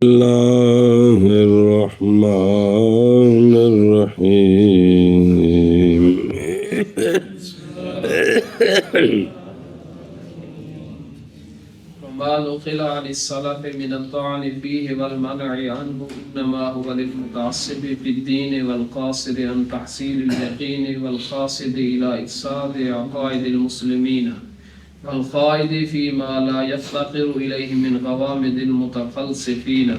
اللہ الرحمن الرحیم وما نقل عن السلف من الطعن فيه والمنع عنه إنما هو للمتعصب في الدين والقاصد عن تحصيل اليقين والقاصد إلى إفساد عقائد المسلمين والقائد فيما لا يفتقر إليه من غوامض المتفلسفين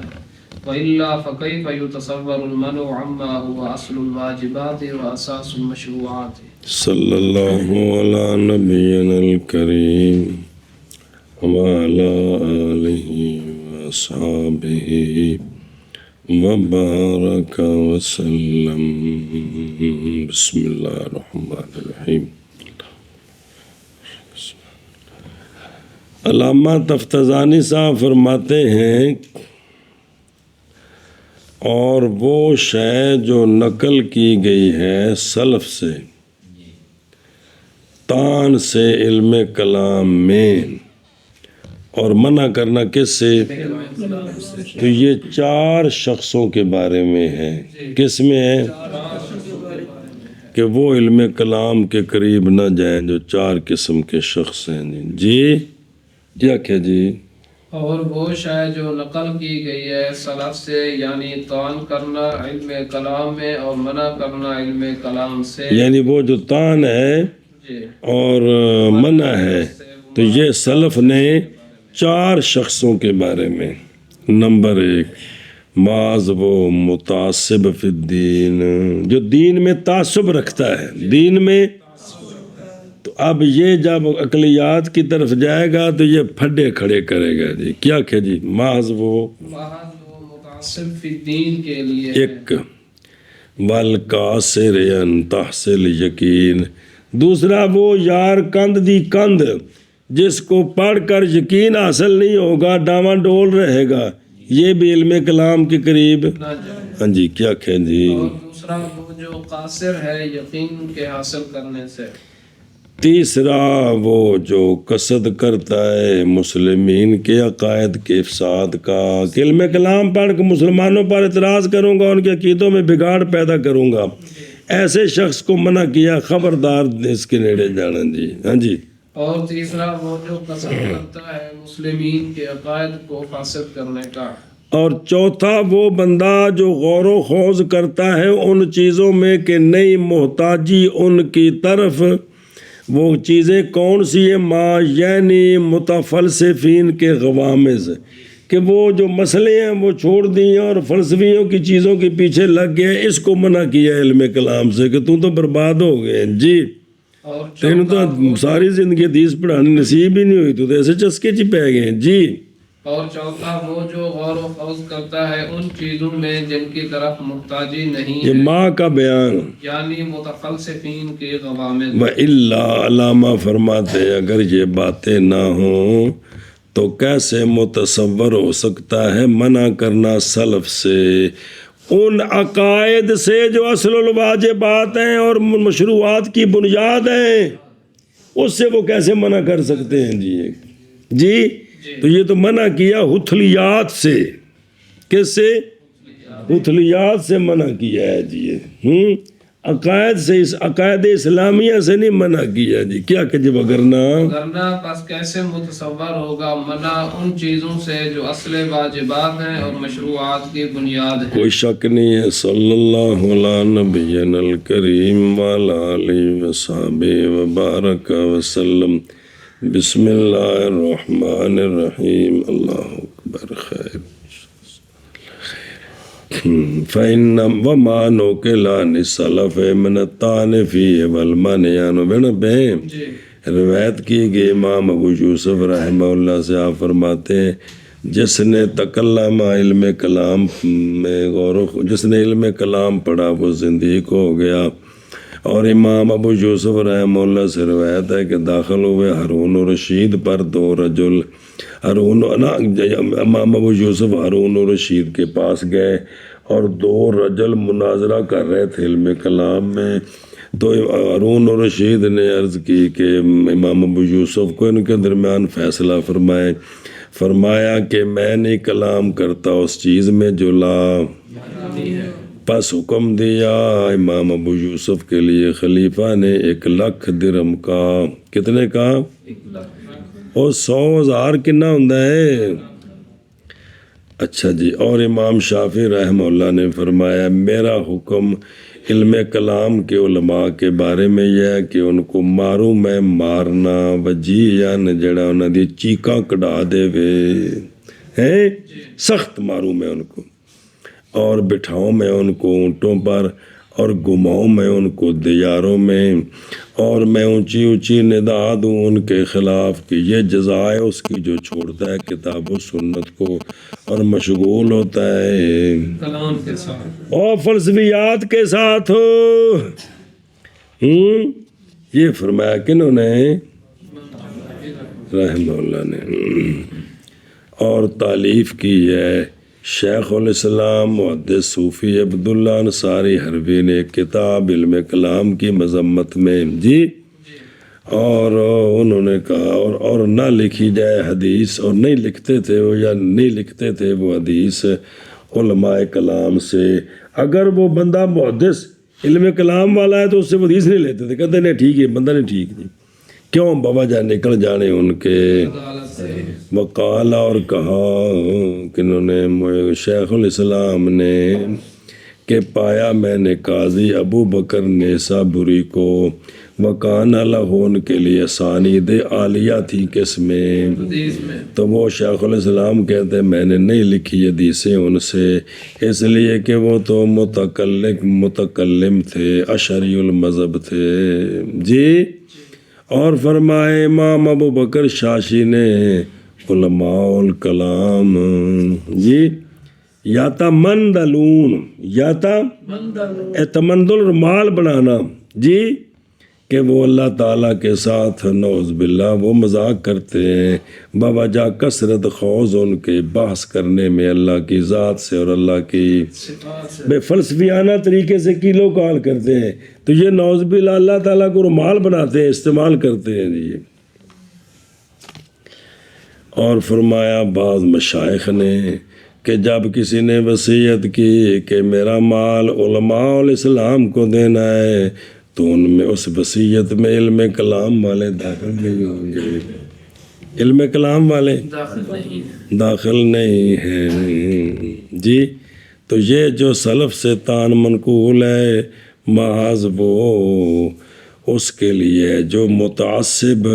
وإلا فكيف يتصور المنع عما هو أصل الواجبات وأساس المشروعات صلی اللہ علی نبینا الکریم وعلی آلہ واصحابہ وبارک وسلم. بسم اللہ الرحمن الرحیم. علامہ تفتزانی صاحب فرماتے ہیں اور وہ شے جو نقل کی گئی ہے سلف سے طعن سے علم کلام میں اور منع کرنا کس سے، تو یہ 4 شخصوں کے بارے میں ہے. کس میں ہے کہ وہ علم کلام کے قریب نہ جائیں، جو 4 قسم کے شخص ہیں. جی کیا کہ جی اور وہ شے جو نقل کی گئی ہے سلف سے، یعنی طعن کرنا علم کلام میں اور منع کرنا علم کلام سے، یعنی وہ جو طعن ہے اور منع ہے، تو یہ سلف نے 4 شخصوں کے بارے میں. نمبر 1 بعض وہ متعصب فی الدین، جو دین میں تعصب رکھتا ہے، دین میں. تو اب یہ جب عقلیات کی طرف جائے گا تو یہ پھڈے کھڑے کرے گا. جی کیا کہ جی محض وہ متعصب فی الدین کے لیے. ایک والقاصر ان تحصیل یقین، دوسرا وہ یار کند دی کند، جس کو پڑھ کر یقین حاصل نہیں ہوگا ڈاواں ڈول رہے گا، یہ بھی علم کلام کے قریب. ہاں جی کیا کہ جی. اور دوسرا وہ جو قاصر ہے یقین کے حاصل کرنے سے. تیسرا وہ جو قصد کرتا ہے مسلمین کے عقائد کے افساد کا، کہ علم کلام پڑھ کے مسلمانوں پر اعتراض کروں گا، ان کے عقیدوں میں بگاڑ پیدا کروں گا، ایسے شخص کو منع کیا خبردار اس کے نیڑے جانا. جی ہاں جی. اور تیسرا وہ جو قصد کرتا ہے مسلمین کے عقائد کو فاسد کرنے کا. اور چوتھا وہ بندہ جو غور و خوض کرتا ہے ان چیزوں میں کہ نئی محتاجی ان کی طرف، وہ چیزیں کون سی ہیں، ما یعنی متفلسفین کے غوامض، کہ وہ جو مسئلے ہیں وہ چھوڑ دیے اور فلسفیوں کی چیزوں کے پیچھے لگ گئے. اس کو منع کیا علم کلام سے کہ تو برباد ہو گئے. جی تینوں تو ساری زندگی حدیث پڑھانی نصیب ہی نہیں ہوئی، تو ایسے چسکے چ پہ گئے. جی. اور چوتھا وہ جو غور و خوض کرتا ہے ان چیزوں میں جن کی طرف محتاجی نہیں ہے، یہ ماں کا بیان، یعنی متفلسفین کے غوامض. وَإِلَّا علامہ فرماتے اگر یہ باتیں نہ ہوں تو کیسے متصور ہو سکتا ہے منع کرنا سلف سے ان عقائد سے جو اصل الواجبات ہیں اور مشروعات کی بنیاد ہیں، اس سے وہ کیسے منع کر سکتے ہیں. جی تو یہ تو منع کیا حتلیات سے. کس سے؟ حتلیات سے منع کیا ہے. جی عقائد سے، اس عقائد اسلامیہ سے نہیں منع کیا. جی کیا کہ جب وگرنہ پس کیسے متصور ہوگا منع ان چیزوں سے جو اصل واجبات ہیں اور مشروعات کی بنیاد ہے. کوئی شک نہیں ہے. صلی اللہ علی نبینا الکریم وعلی آلہ وصحبہ وبارک وسلم. بسم اللہ الرحمن الرحیم. اللہ اکبر. خیر. فَإِنَّ وَمَا نُقِلَ عَنِ السَّلَفِ مِنَ الطَّعْنِ فِيهِ وَالْمَنْعِ عَنْهُ. روایت کی گئی امام ابو یوسف رحمہ اللہ سے، آپ فرماتے ہیں جس نے تکلم علم کلام میں جس نے علم کلام پڑھا وہ زندیق ہو گیا. اور امام ابو یوسف رحمہ اللہ سے روایت ہے کہ داخل ہوئے ہارون رشید پر 2 رجل. امام ابو یوسف ہارون رشید کے پاس گئے اور 2 رجل مناظرہ کر رہے تھے علم کلام میں. تو ہارون رشید نے عرض کی کہ امام ابو یوسف کو ان کے درمیان فیصلہ فرمائیں. فرمایا کہ میں نہیں کلام کرتا اس چیز میں جو لا پس حکم دیا امام ابو یوسف کے لیے خلیفہ نے 1,00,000 درہم کا کتنے کا اور 100,000 کنا ہوندا ہے اچھا جی اور امام شافعی رحمہ اللہ نے فرمایا میرا حکم علم کلام کے علماء کے بارے میں یہ ہے کہ ان کو ماروں میں مارنا وجیان جڑا انہاں دی چیکاں کڈا دے وے ہیں سخت ماروں میں ان کو اور بٹھاؤں میں ان کو اونٹوں پر اور گھماؤں میں ان کو دیاروں میں اور میں اونچی اونچی ندا دوں ان کے خلاف کہ یہ جزا ہے اس کی جو چھوڑتا ہے کتاب و سنت کو اور مشغول ہوتا ہے کلام کے ساتھ اور فلسفیات کے ساتھ ہو یہ فرمایا کنہوں نے رحمہ اللہ نے اور تالیف کی ہے شیخ الاسلام محدث صوفی عبداللہ انصاری حربی نے ایک کتاب علم کلام کی مذمت میں جی اور انہوں نے کہا اور نہ لکھی جائے حدیث اور نہیں لکھتے تھے وہ یا نہیں لکھتے تھے وہ حدیث علماء کلام سے اگر وہ بندہ محدث علم کلام والا ہے تو اس سے وہ حدیث نہیں لیتے تھے کہتے نہیں ٹھیک ہے بندہ نہیں ٹھیک نہیں کیوں بابا جان نکل جانے ان کے وقال اور کہا کہ انہوں نے شیخ الاسلام نے کہ پایا میں نے قاضی ابو بکر نیسابوری کو وکان لہو ان کے لیے اسانید عالیہ تھی کس میں تو وہ شیخ الاسلام کہتے میں نے نہیں لکھی حدیثیں ان سے اس لیے کہ وہ تو متکلم تھے اشعری المذہب تھے جی اور فرمائے امام ابو بکر شاشی نے علماء الکلام جی یا تمندلون یا تمندل مال بنانا جی کہ وہ اللہ تعالیٰ کے ساتھ نعوذ باللہ وہ مذاق کرتے ہیں بوجہ کثرت خوض ان کے بحث کرنے میں اللہ کی ذات سے اور اللہ کی بے فلسفیانہ طریقے سے کیلو کال کرتے ہیں تو یہ نعوذ باللہ اللہ تعالیٰ کو رومال بناتے ہیں استعمال کرتے ہیں جی اور فرمایا بعض مشائخ نے کہ جب کسی نے وصیت کی کہ میرا مال علماء الاسلام کو دینا ہے تو ان میں اس وصیت میں علم کلام والے داخل نہیں ہوں گے علم کلام والے داخل نہیں ہیں جی تو یہ جو سلف سے تان منقول ہے محض وہ اس کے لیے جو متعصب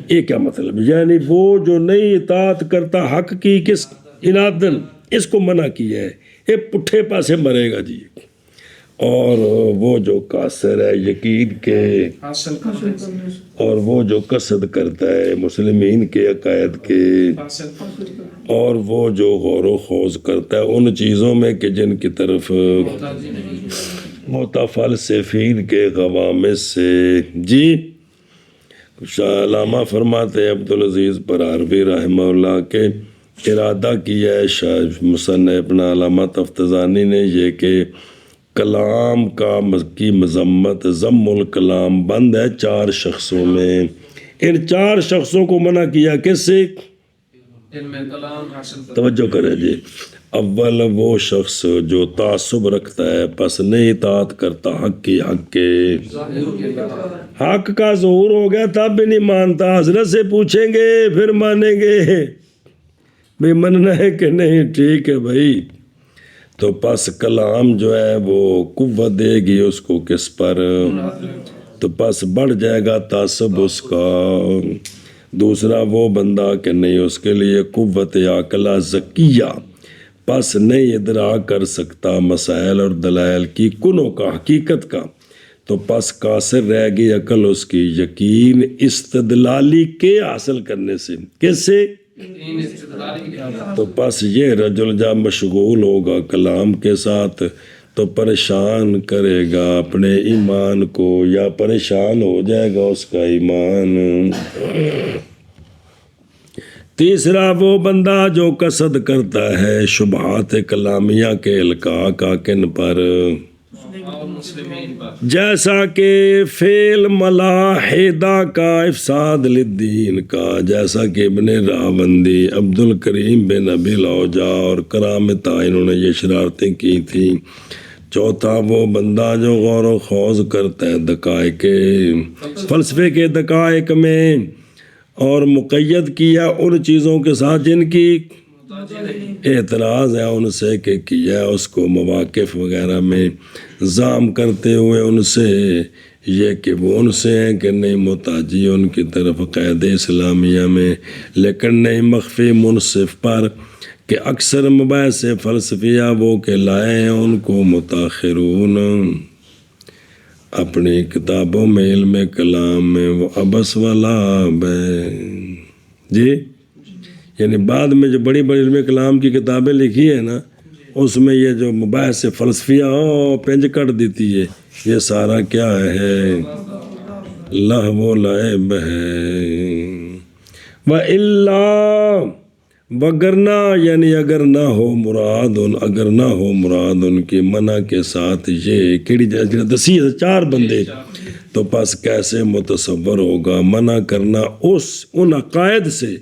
یہ کیا مطلب یعنی وہ جو نہیں اطاعت کرتا حق کی کس انادن اس کو منع کیا ہے یہ پٹھے پاسے مرے گا جی اور وہ جو قاصر ہے یقین کے اور وہ جو قصد کرتا ہے مسلمین کے عقائد کے اور وہ جو غور و خوض کرتا ہے ان چیزوں میں کہ جن کی طرف متفلسفین کے غوامض سے جی علامہ فرماتے ہیں عبدالعزیز پرہروی رحمہ اللہ کے ارادہ کیا ہے مصنف اپنا علامہ تفتزانی نے یہ کہ کلام کی مذمت ضم الکلام بند ہے 4 شخصوں میں ان 4 شخصوں کو منع کیا کس سے توجہ کریں جی اول وہ شخص جو تعصب رکھتا ہے پس نہیں اطاعت کرتا حق کی حق کے حق کا ظہور ہو گیا تب بھی نہیں مانتا حضرت سے پوچھیں گے پھر مانیں گے بھی مننا ہے کہ نہیں ٹھیک ہے بھائی تو پس کلام جو ہے وہ قوت دے گی اس کو کس پر تو پس بڑھ جائے گا تعصب اس کا دوسرا وہ بندہ کہ نہیں اس کے لیے قوت عقلہ ذکیہ پس نہیں ادراک کر سکتا مسائل اور دلائل کی کنوں کا حقیقت کا تو پس قاصر رہ گئی عقل اس کی یقین استدلالی کے حاصل کرنے سے کس سے تو پس یہ رجل جب مشغول ہوگا کلام کے ساتھ تو پریشان کرے گا اپنے ایمان کو یا پریشان ہو جائے گا اس کا ایمان تیسرا وہ بندہ جو قصد کرتا ہے شبہات کلامیہ کے القاء کا کن پر اور مسلمین پر جیسا کہ فعل ملاحدہ کا افساد للدین کا، جیسا کہ ابن راوندی، عبد الکریم بن ابی الاوجاع اور کرامتا انہوں نے یہ شرارتیں کی تھیں۔ چوتھا وہ بندہ جو غور و خوض کرتا ہے دقائق فلسفے کے دقائق میں، اور مقید کیا ان چیزوں کے ساتھ جن کی اعتراض ہے ان سے کہ کیا ہے، اس کو مواقف وغیرہ میں ضام کرتے ہوئے ان سے یہ کہ وہ ان سے ہیں کہ نہیں محتاجی ان کی طرف قید اسلامیہ میں، لیکن نہیں مخفی منصف پر کہ اکثر مباحث فلسفیہ وہ کہ لائے ہیں ان کو متاخرون اپنی کتابوں میں علم کلام میں، وہ ابس والا جی، یعنی بعد میں جو بڑی بڑی علم کلام کی کتابیں لکھی ہیں نا، اس میں یہ جو مباحث فلسفیہ پنج کٹ دیتی ہے، یہ سارا کیا ہے، لہو و لعب ہے۔ وَإِلَّا وگرنہ یعنی اگر نہ ہو مراد ان کی منع کے ساتھ یہ کیڑی دسی چار بندے، تو پس کیسے متصور ہوگا منع کرنا ان عقائد سے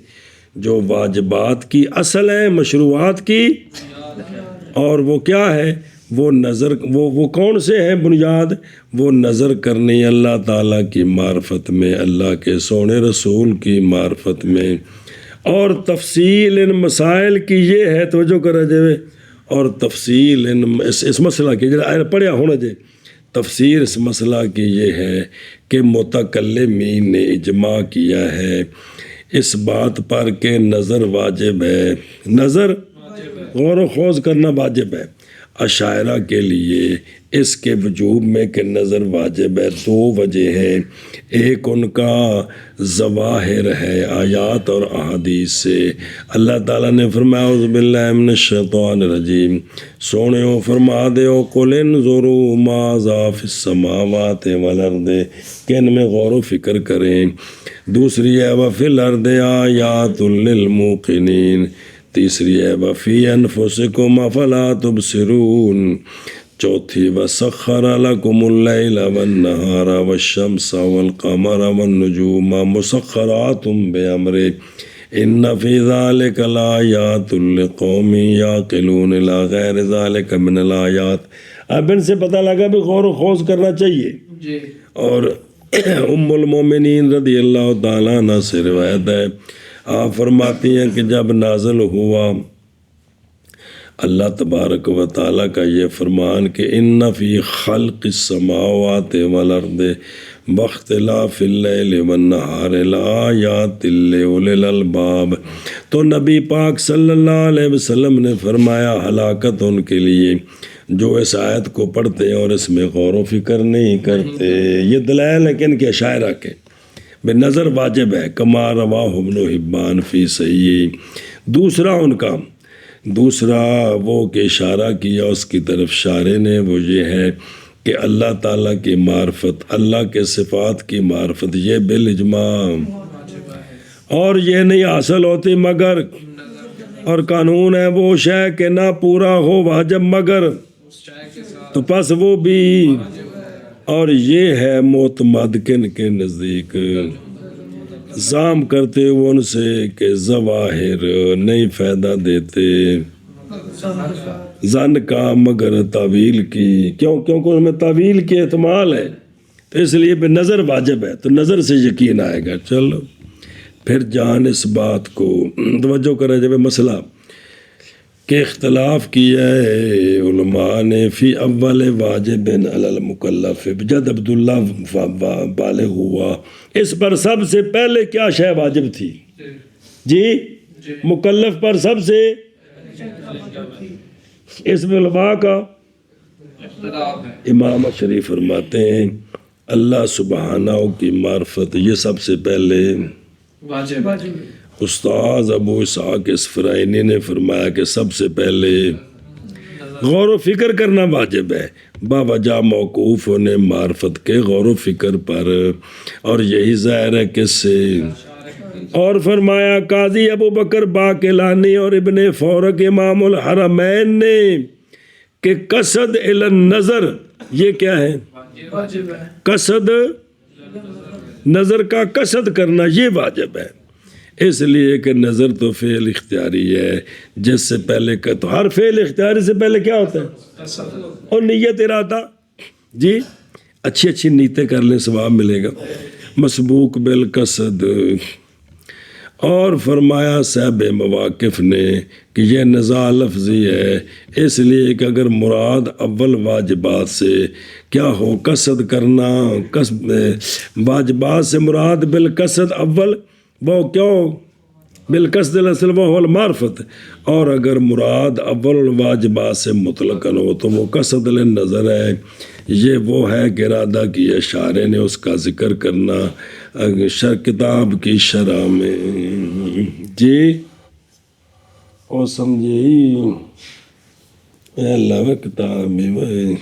جو واجبات کی اصل ہیں، مشروعات کی، اور وہ کیا ہے، وہ نظر وہ کون سے ہیں بنیاد، وہ نظر کرنی اللہ تعالیٰ کی معرفت میں، اللہ کے سونے رسول کی معرفت میں، اور تفصیل ان مسائل کی یہ ہے، توجہ کرا جائے، اور تفصیل اس مسئلہ کی جڑا پڑھیا ہونا جائے، تفسیر اس مسئلہ کی یہ ہے کہ متکلمین نے اجماع کیا ہے اس بات پر کہ نظر واجب ہے، نظر غور و خوض کرنا واجب ہے۔ اشاعرہ کے لیے اس کے وجوب میں کہ نظر واجب ہے دو وجہ ہیں، ایک ان کا ظواہر ہے آیات اور احادیث سے، اللہ تعالیٰ نے فرمایا اعوذ باللہ من الشیطان الرجیم، سونےو فرما دیو قل انظروا ماذا فی السماوات والارض، کہ ان میں غور و فکر کریں۔ دوسری ہے وفی الارض آیات للموقنین، تیسری ہے وفی انفسکم افلا تبصرون، چوتھی وسخر لکم اللیل والنہار والشمس والقمر والنجوم مسخرات بامرہ ان فی ذلک لآیات لقوم یعقلون الی غیر ذلک من الآیات۔ اب ان سے پتہ لگا بھی غور و خوض کرنا چاہیے جی۔ اور ام المومنین رضی اللہ تعالیٰ عنہ سے روایت ہے، آپ فرماتی ہیں کہ جب نازل ہوا اللہ تبارک و تعالیٰ کا یہ فرمان کہ ان فی خلق السماوات والارض واختلاف اللیل والنہار لآیات لأولی الالباب، تو نبی پاک صلی اللہ علیہ وسلم نے فرمایا ہلاکت ان کے لیے جو اس آیت کو پڑھتے ہیں اور اس میں غور و فکر نہیں کرتے۔ یہ دلائل ہے کہ ان کے اشاعرہ کے بے نظر واجب ہے، کما رواہ ابن حبان فی صحیح۔ دوسرا وہ کہ اشارہ کیا اس کی طرف شارح نے، وہ یہ ہے کہ اللہ تعالیٰ کی معرفت، اللہ کے صفات کی معرفت، یہ بالاجماع، اور یہ نہیں حاصل ہوتی مگر، اور قانون ہے وہ شے کہ نہ پورا ہو واجب مگر، تو پس وہ بھی، اور یہ ہے معتمد کن کے نزدیک، ضام کرتے ہوئے ان سے کہ ظواہر نہیں فائدہ دیتے ظن کا مگر تعویل کی، کیونکہ اس میں تعویل کی احتمال ہے، تو اس لیے پہ نظر واجب ہے، تو نظر سے یقین آئے گا۔ چلو پھر جان اس بات کو توجہ کرے جب مسئلہ کہ اختلاف کیا ہے علماء نے فی اول واجب علی المکلف، جد عبداللہ بالغ ہوا اس پر سب سے پہلے کیا شے واجب تھی؟ جی مکلف پر سب سے، اس میں علماء کا امام شریف فرماتے ہیں اللہ سبحانہ کی معرفت یہ سب سے پہلے واجب۔ استاذ ابو اسحاق اسفرائینی نے فرمایا کہ سب سے پہلے غور و فکر کرنا واجب ہے، باوجہ موقوف ہونے معرفت کے غور و فکر پر، اور یہی ظاہر ہے کس سے، اور فرمایا قاضی ابو بکر باقلانی اور ابن فورق امام الحرمین نے کہ قصد الی النظر یہ کیا ہے؟ واجب ہے. قصد نظر کا قصد کرنا یہ واجب ہے، اس لیے کہ نظر تو فعل اختیاری ہے، جس سے پہلے کا تو ہر فعل اختیاری سے پہلے کیا ہوتا ہے؟ اور نیت ارادہ. جی اچھی اچھی نیتیں کر لیں ثواب ملے گا. مسبوق بالقصد. اور فرمایا صاحب مواقف نے کہ یہ نزاع لفظی ہے، اس لیے کہ اگر مراد اول واجبات سے کیا ہو قصد کرنا، واجبات سے مراد بالقصد اول وہ کیوں بالقصد الاصل وہ المعرفت، اور اگر مراد اول واجبات سے مطلقاً ہو تو وہ قصد للنظر ہے. یہ وہ ہے کہ ارادہ کیا شارع نے اس کا ذکر کرنا کتاب کی شرح میں. جی اور سمجھے اللہ کتاب میں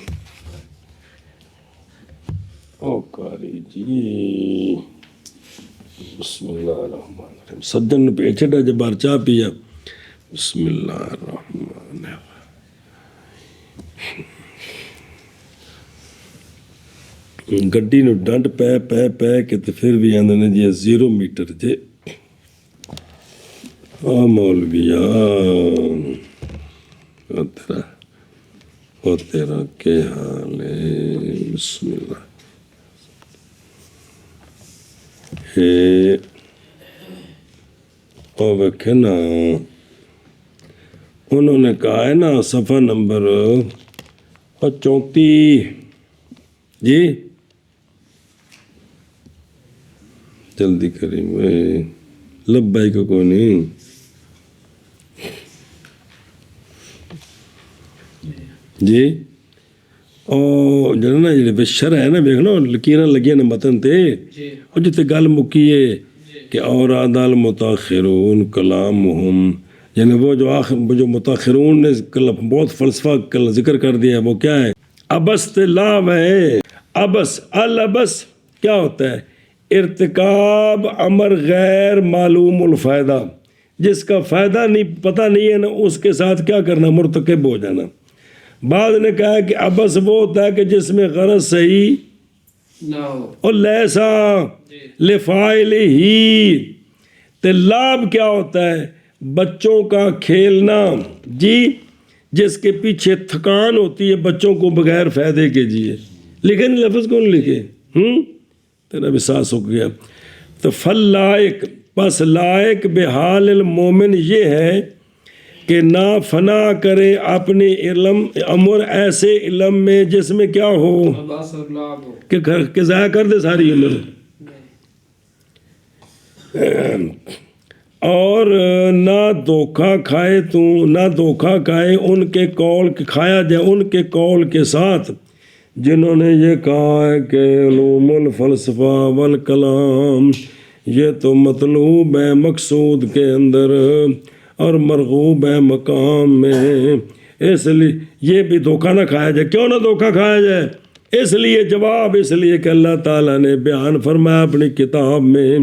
او کاری جی. بسم اللہ الرحمن الرحیم. سجن نے پیچھے جب بار چاہ پیا. بسم اللہ الرحمن الرحیم. گڈی نو ڈنڈ پہ کے تے پھر بھی آندے نے جی 0 میٹر جے مولویا تیرا کیا حال ہے. بسم اللہ. اور ویکھے نا انہوں نے کہا ہے نا صفحہ نمبر 34 جی جلدی کریں میں لبائی کو کوئی نہیں. جی اور جڑا نا جی شرح ہے نا دیکھنا لکیراں لگیاں نے متن تے اور جتے گل مکیے کہ اوراد المتاخرون کلامہم، یعنی وہ جو متاخرون نے بہت فلسفہ ذکر کر دیا وہ کیا ہے؟ ابس لاو ہے. ابس الابس کیا ہوتا ہے؟ ارتکاب امر غیر معلوم الفائدہ، جس کا فائدہ نہیں پتہ نہیں ہے نا اس کے ساتھ کیا کرنا؟ مرتکب ہو جانا. بعض نے کہا کہ ابس وہ ہوتا ہے کہ جس میں غرض صحیح نہ ہو اور لیسا لفائل ہی. تے لاب کیا ہوتا ہے؟ بچوں کا کھیلنا جی، جس کے پیچھے تھکان ہوتی ہے بچوں کو بغیر فائدے کے. جی لکھے نہیں لفظ کون لکھے؟ تیرا بھی سانس ہو گیا. تو فل لائق پس لائق بحال المومن یہ ہے کہ نہ فنا کرے اپنے علم امر ایسے علم میں جس میں کیا ہو کہ ضائع کر دے ساری عمر، اور نہ دھوکہ کھائے نہ دھوکہ کھائے ان کے قول کھایا جائے ان کے قول کے ساتھ جنہوں نے یہ کہا ہے کہ علوم الفلسفہ والکلام یہ تو مطلوب ہے مقصود کے اندر اور مرغوب ہے مقام میں. اس لیے یہ بھی دھوکہ نہ کھایا جائے. کیوں نہ دھوکہ کھایا جائے؟ اس لیے جواب اس لیے کہ اللہ تعالیٰ نے بیان فرمایا اپنی کتاب میں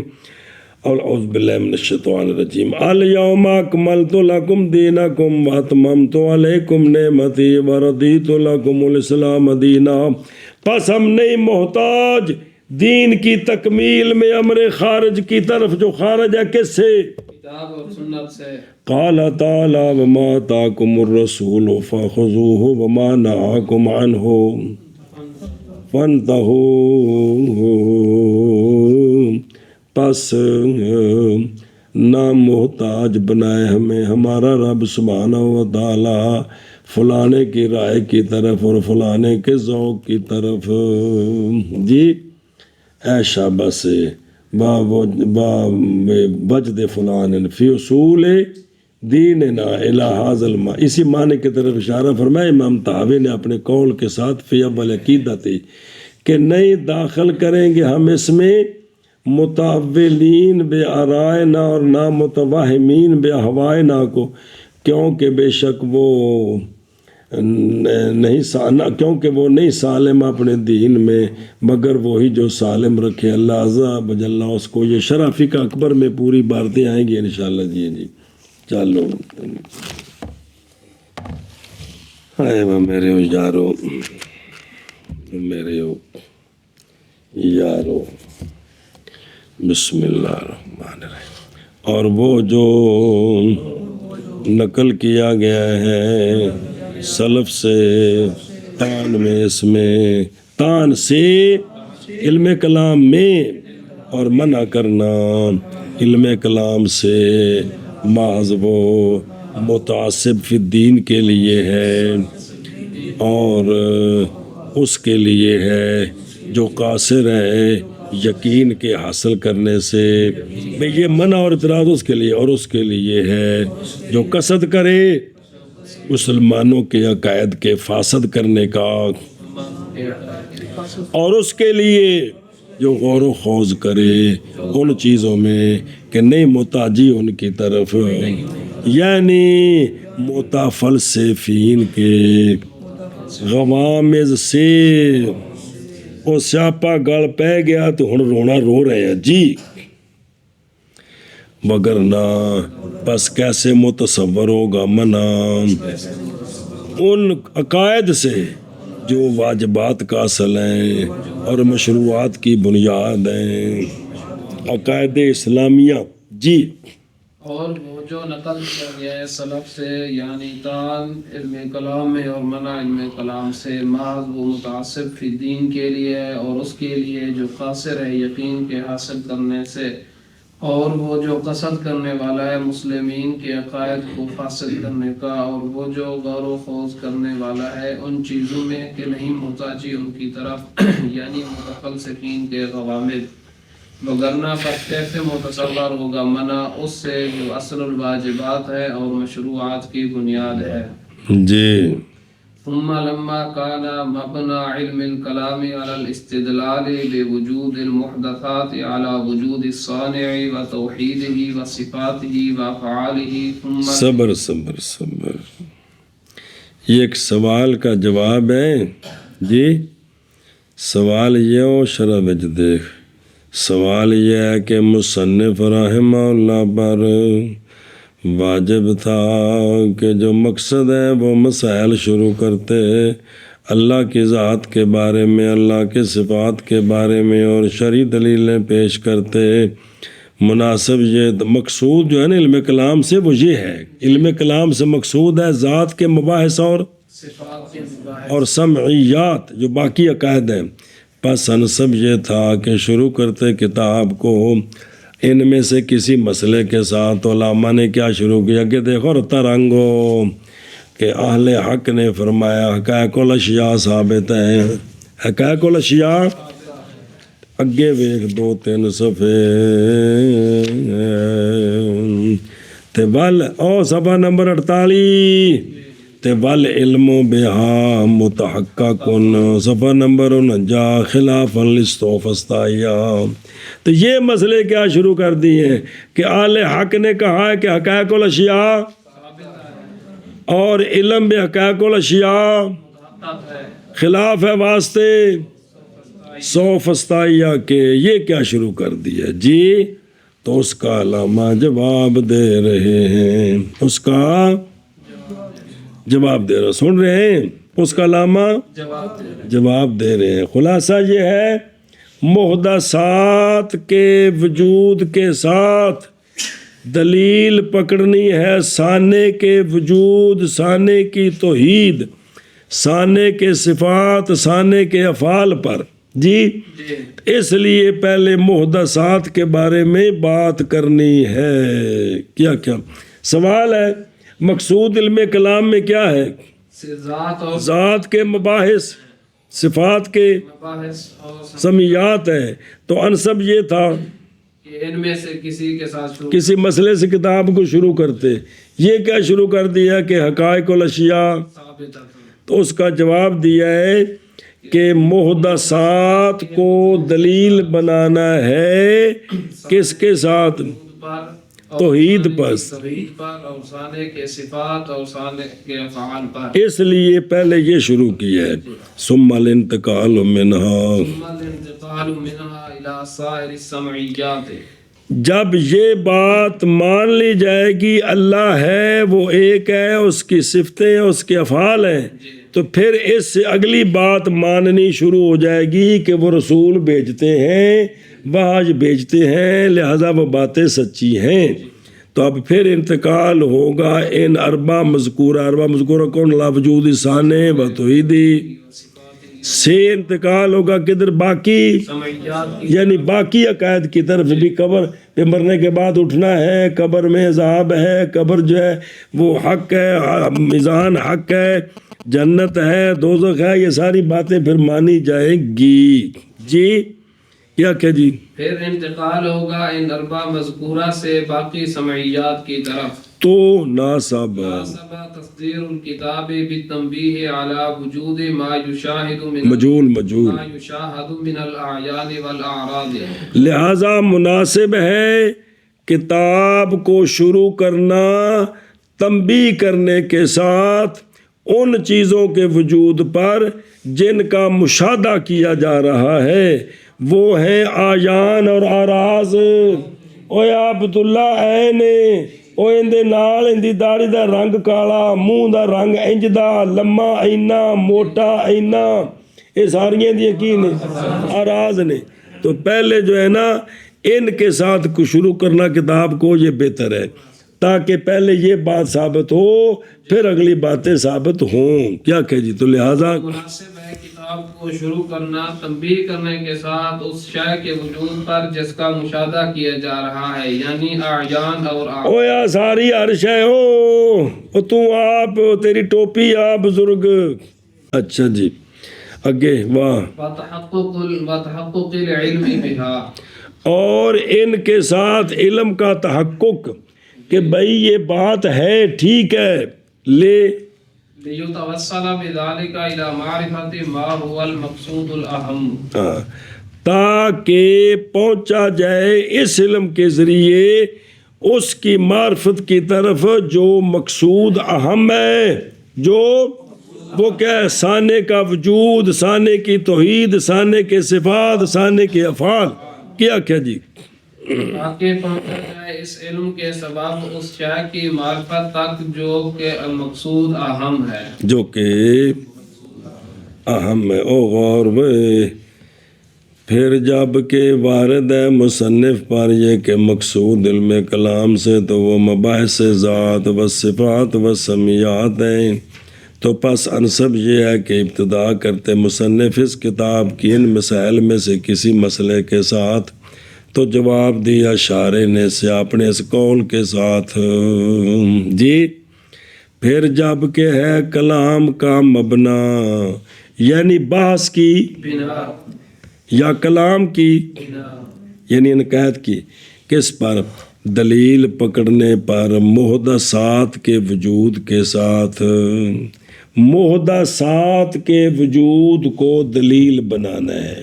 اعوذ باللہ من الشیطان الرجیم الیوم اکملت لکم دینکم واتممت علیکم نعمتی ورضیت لکم الاسلام دینا. پس ہم نہیں محتاج دین کی تکمیل میں امر خارج کی طرف جو خارج ہے کس سے؟ کتاب اور سنت سے. قال تعالی وما آتاکم الرسول فخذوہ وما نہاکم عنہ فانتہوا. پس نہ محتاج بنائے ہمیں ہمارا رب سبحانہ و تعالی فلانے کی رائے کی طرف اور فلانے کے ذوق کی طرف. جی اے شابہ سے وجد فلان فی اصول دیننا الی ھذا الماء. اسی معنی کی طرف اشارہ فرمایا امام طحاوی نے اپنے قول کے ساتھ فی اول عقیدت کہ نہیں داخل کریں گے ہم اس میں متاولین بے آرائنا اور نہ متوہمین بے ہوائنا کو، کیونکہ بے شک وہ کیونکہ وہ نہیں سالم اپنے دین میں مگر وہی جو سالم رکھے. اللہ عز و جل اس کو. یہ شرح فقہ اکبر میں پوری باتیں آئیں گی انشاءاللہ. جی چلو اے وہ میرے یارو، میرے یارو، بسم اللہ الرحمن الرحیم۔ اور وہ جو نقل کیا گیا ہے سلف سے تان میں، اس میں تان سے علم کلام میں، اور منع کرنا علم کلام سے محض وہ متعصب فی الدین کے لیے ہے، اور اس کے لیے ہے جو قاصر ہے یقین کے حاصل کرنے سے، بھئی یہ منع اور اعتراض اس کے لیے، اور اس کے لیے ہے جو قصد کرے مسلمانوں کے عقائد کے فاسد کرنے کا، اور اس کے لیے جو غور و خوض کرے ان چیزوں میں کہ نہیں محتاجی ان کی طرف، یعنی متفلسفین کے غوامض سے وہ سیاپا گل پہ گیا تو ہن رونا رو رہے ہیں جی، وگرنہ بس کیسے متصور ہوگا منع ان عقائد سے جو واجبات کا اصل ہیں اور مشروعات کی بنیاد ہیں، عقائد اسلامیہ جی۔ اور وہ جو نقل کیا گیا ہے سلف سے، یعنی تان علم کلام میں اور منع علم کلام سے، محض وہ متعصب فی دین کے لیے ہے، اور اس کے لیے جو قاصر ہے یقین کے حاصل کرنے سے، اور وہ جو قصد کرنے والا ہے مسلمین کے عقائد کو فاسد کرنے کا، اور وہ جو غور و خوض کرنے والا ہے ان چیزوں میں کہ نہیں محتاجی ان کی طرف، یعنی متفلسفین کے غوامض، وگرنہ پر کیسے متصور ہوگا منع اس سے جو اصل الواجبات ہے اور مشروعات کی بنیاد ہے جی۔ ثم لما كان مبنى علم الكلام على الاستدلال بوجود المحدثات على وجود الصانع وتوحيده وصفاته وافعاله ثم صبر یہ ایک سوال کا جواب ہے جی۔ سوال یہ ہو شرح وچ دیکھ، سوال یہ ہے کہ مصنف رحمہ اللہ پر واجب تھا کہ جو مقصد ہے وہ مسائل شروع کرتے اللہ کی ذات کے بارے میں، اللہ کے صفات کے بارے میں، اور شرعی دلیلیں پیش کرتے۔ مناسب یہ مقصود جو ہے نا علم کلام سے وہ یہ ہے، علم کلام سے مقصود ہے ذات کے مباحث اور سمعیات جو باقی عقائد ہیں۔ پس انصب یہ تھا کہ شروع کرتے کتاب کو ان میں سے کسی مسئلے کے ساتھ۔ علماء نے کیا شروع کیا کہ دیکھو ترنگو کہ اہل حق نے فرمایا حقائق الاشیاء ثابت ہیں، حقائق الاشیاء اگے ویکھ 2-3 صفحے تے ول او صفحہ نمبر 48 تے ول علم بہا متحققن صفحہ نمبر 49 خلاف للسوفسطائیہ۔ تو یہ مسئلے کیا شروع کر دیے کہ اہل حق نے کہا ہے کہ حقائق الاشیاء اور علم بحقائق الاشیاء خلاف ہے واسطے سوفسطائیہ کے، یہ کیا شروع کر دیا جی۔ تو اس کا علامہ جواب دے رہے ہیں، اس کا جواب دے رہے، سن رہے ہیں، اس کا علامہ جواب دے رہے ہیں۔ خلاصہ یہ ہے محدثات کے وجود کے ساتھ دلیل پکڑنی ہے سانے کے وجود، سانے کی توحید، سانے کے صفات، سانے کے افعال پر جی۔ اس لیے پہلے محدثات کے بارے میں بات کرنی ہے۔ کیا سوال ہے؟ مقصود علم کلام میں کیا ہے؟ ذات کے مباحث، صفات کے سمیات ہے۔ تو انصب یہ تھا کہ ان میں سے کسی کے ساتھ کسی مسئلے سے کتاب کو شروع کرتے، یہ کیا شروع کر دیا کہ حقائق الاشیاء۔ تو اس کا جواب دیا ہے کہ محدثات کو دلیل بنانا ہے کس کے ساتھ؟ توحید پر اور سانے کے صفات اور سانے کے افعال پر۔ اس لیے پہلے یہ شروع کیا ہے ثم الانتقال منها الى سائر السمعیات، جب یہ بات مان لی جائے گی اللہ ہے، وہ ایک ہے، اس کی صفتیں ہیں، اس کے افعال ہیں، تو پھر اس سے اگلی بات ماننی شروع ہو جائے گی کہ وہ رسول بھیجتے ہیں، وحی بھیجتے ہیں، لہذا وہ باتیں سچی ہیں۔ تو اب پھر انتقال ہوگا ان اربع مذکورہ کون؟ لا وجود ثانی و توحیدی سے انتقال ہوگا کدھر؟ باقی یعنی باقی عقائد کی طرف بھی۔ قبر پہ مرنے کے بعد اٹھنا ہے، قبر میں عذاب ہے، قبر جو ہے وہ حق ہے، میزان حق ہے، جنت ہے، دوزخ ہے، یہ ساری باتیں پھر مانی جائیں گی۔ جی کیا کہ جی پھر انتقال ہوگا ان اربع مذکورہ سے باقی سمعیات کی طرف۔ تو ناسب تصدیر الکتاب بالتنبیہ علی وجود ما یشاہد مجول ما یشاہد من الاعیان والاعراض۔ لہذا مناسب ہے کتاب کو شروع کرنا تنبیہ کرنے کے ساتھ ان چیزوں کے وجود پر جن کا مشاہدہ کیا جا رہا ہے، وہ ہیں آیان اور آراز۔ اوے عبداللہ اینے او اندے نال اندی داڑھی دا رنگ کالا، منہ دا رنگ انج دا، لمما اینا، موٹا اینا، یہ ساریاں دی یقین نے آراز نے۔ تو پہلے جو ہے نا ان کے ساتھ شروع کرنا کتاب کو یہ بہتر ہے، تاکہ پہلے یہ بات ثابت ہو پھر اگلی باتیں ثابت ہوں۔ کیا کہ جی تو لہٰذا مناسب ہے کتاب کو شروع کرنا تنبیہ کرنے کے ساتھ اس شے کے وجود پر جس کا مشاہدہ کیا جا رہا ہے، یعنی اعیان اور او یا ساری ہر شے ہو تو آپ تیری ٹوپی آپ بزرگ۔ اچھا جی آگے واہ وتحقق العلم بہا، اور ان کے ساتھ علم کا تحقق کہ بھئی یہ بات ہے ٹھیک ہے، لیتوصل بذلك الى معرفة ما هو المقصود الاہم، تاکہ پہنچا جائے اس علم کے ذریعے اس کی معرفت کی طرف جو مقصود اہم ہے، جو وہ کیا ہے؟ ثانی کا وجود، ثانی کی توحید، ثانی کے صفات، ثانی کے افعال۔ کیا جی تاکہ پہنچا جائے اس علم کے سبب اس شے کی معرفت تک جو کہ المقصود اہم ہے، جو کہ اہم ہے۔ او غور میں پھر جب کہ وارد ہے مصنف پر یہ کہ مقصود علم کلام سے تو وہ مباحث ذات و صفات و سمیات ہیں، تو پس انسب یہ ہے کہ ابتدا کرتے مصنف اس کتاب کی ان مسائل میں سے کسی مسئلے کے ساتھ، تو جواب دیا شارح نے سے اپنے اس قول کے ساتھ جی۔ پھر جب کہ ہے کلام کا مبنا یعنی بحث کی بنا یا کلام کی یعنی انقیاد کی کس پر؟ دلیل پکڑنے پر محدثات کے وجود کے ساتھ، محدثات کے وجود کو دلیل بنانا ہے۔